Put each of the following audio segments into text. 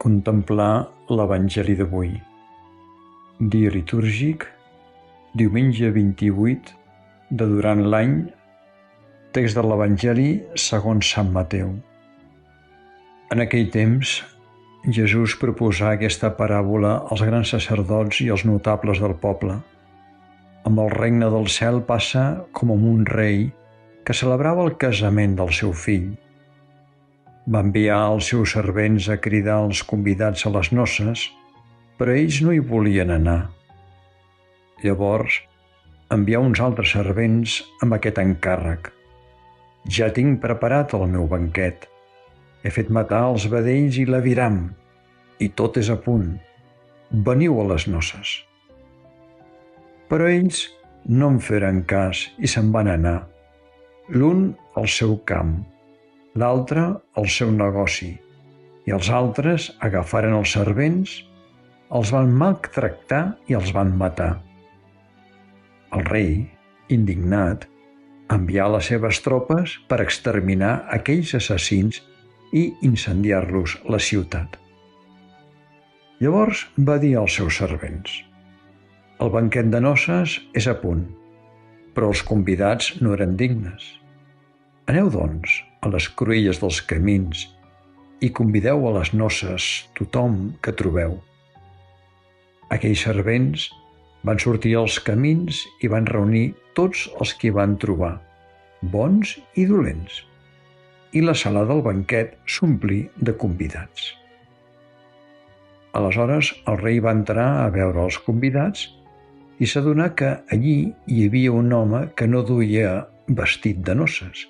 contemplar l'Evangeli d'avui. Dia litúrgic, diumenge 28 de durant l'any, text de l'Evangeli segons Sant Mateu. En aquell temps, Jesús proposà aquesta paràbola als grans sacerdots i als notables del poble. Amb el regne del cel passa com amb un rei que celebrava el casament del seu fill. Va enviar els seus servents a cridar els convidats a les noces, però ells no hi volien anar. Llavors, envià uns altres servents amb aquest encàrrec. Ja tinc preparat el meu banquet. He fet matar els vedells i l'aviram, i tot és a punt. Veniu a les noces. Però ells no en feren cas i se'n van anar, l'un al seu camp, l'altre al seu negoci, i els altres agafaren els servents, els van maltractar i els van matar. El rei, indignat, envià les seves tropes per exterminar aquells assassins i incendiar-los la ciutat. Llavors va dir als seus servents: el banquet de noces és a punt, però els convidats no eren dignes. Aneu, doncs, a les cruïlles dels camins i convideu a les noces tothom que trobeu. Aquells servents van sortir als camins i van reunir tots els que van trobar, bons i dolents, i la sala del banquet s'omplí de convidats. Aleshores el rei va entrar a veure els convidats i s'adonà que allí hi havia un home que no duia vestit de noces,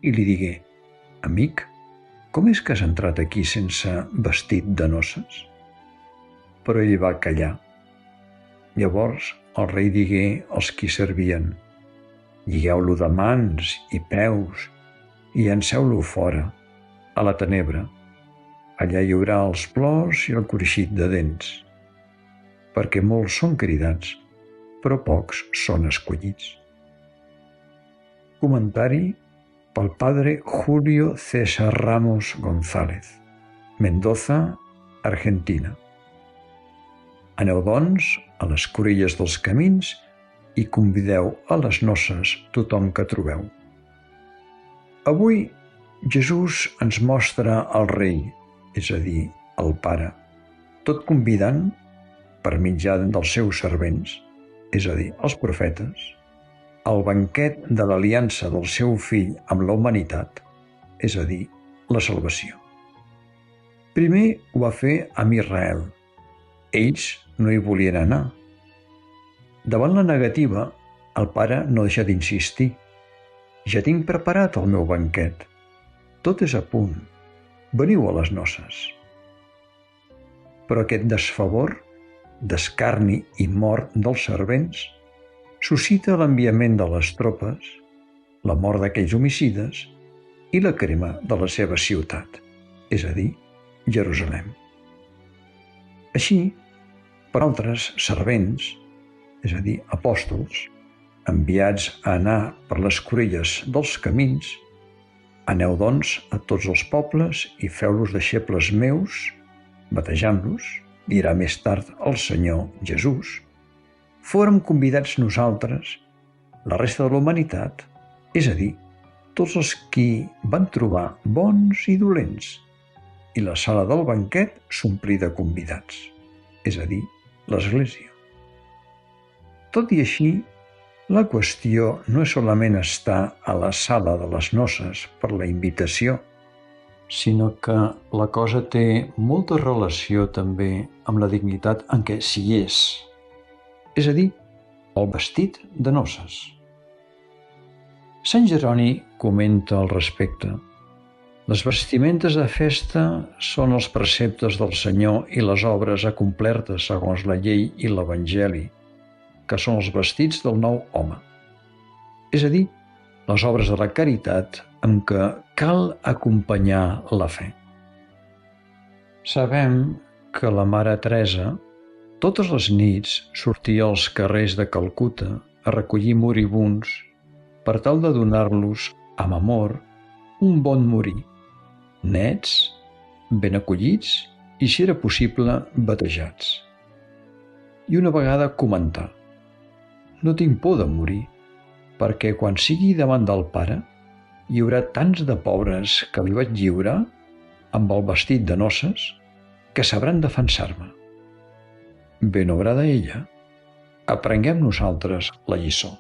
i li digué: amic, com és que has entrat aquí sense vestit de noces? Però ell va callar. Llavors el rei digué als qui servien: lligueu-lo de mans i peus i llanceu-lo fora, a la tenebra. Allà hi haurà els plors i el cruixit de dents, perquè molts són cridats, però pocs són escollits. Comentari pel padre Julio César Ramos González, Mendoza, Argentina. Aneu, doncs, a les cruïlles dels camins i convideu a les noces tothom que trobeu. Avui Jesús ens mostra el rei, és a dir, el Pare, tot convidant, per mitjà dels seus servents, és a dir, els profetes, al banquet de l'aliança del seu fill amb la humanitat, és a dir, la salvació. Primer ho va fer amb Israel. Ells no hi volien anar. Davant la negativa, el Pare no deixa d'insistir: ja tinc preparat el meu banquet. Tot és a punt. Veniu a les noces. Però aquest desfavor, d'escarni i mort dels servents suscita l'enviament de les tropes, la mort d'aquells homicides i la crema de la seva ciutat, és a dir, Jerusalem. Així, per altres servents, és a dir, apòstols, enviats a anar per les cruïlles dels camins: aneu, doncs, a tots els pobles i feu-los deixebles meus, batejant-los, dirà més tard el Senyor Jesús. Fórem convidats nosaltres, la resta de la humanitat, és a dir, tots els qui van trobar bons i dolents, i la sala del banquet s'omplí de convidats, és a dir, l'Església. Tot i així, la qüestió no és solament estar a la sala de les noces per la invitació, sinó que la cosa té molta relació també amb la dignitat en què s'hi és a dir, el vestit de noces. Sant Jeroni comenta al respecte: les vestimentes de festa són els preceptes del Senyor i les obres acomplertes segons la llei i l'Evangeli, que són els vestits del nou home, és a dir, les obres de la caritat amb què cal acompanyar la fe. Sabem que la Mare Teresa totes les nits sortia als carrers de Calcuta a recollir moribunds per tal de donar-los, amb amor, un bon morir, nets, ben acollits i, si era possible, batejats. I una vegada comentà: «No tinc por de morir, perquè quan sigui davant del Pare hi haurà tants de pobres que li vaig lliurar amb el vestit de noces que sabran defensar-me». Ben obrada ella. Aprenguem nosaltres la lliçó.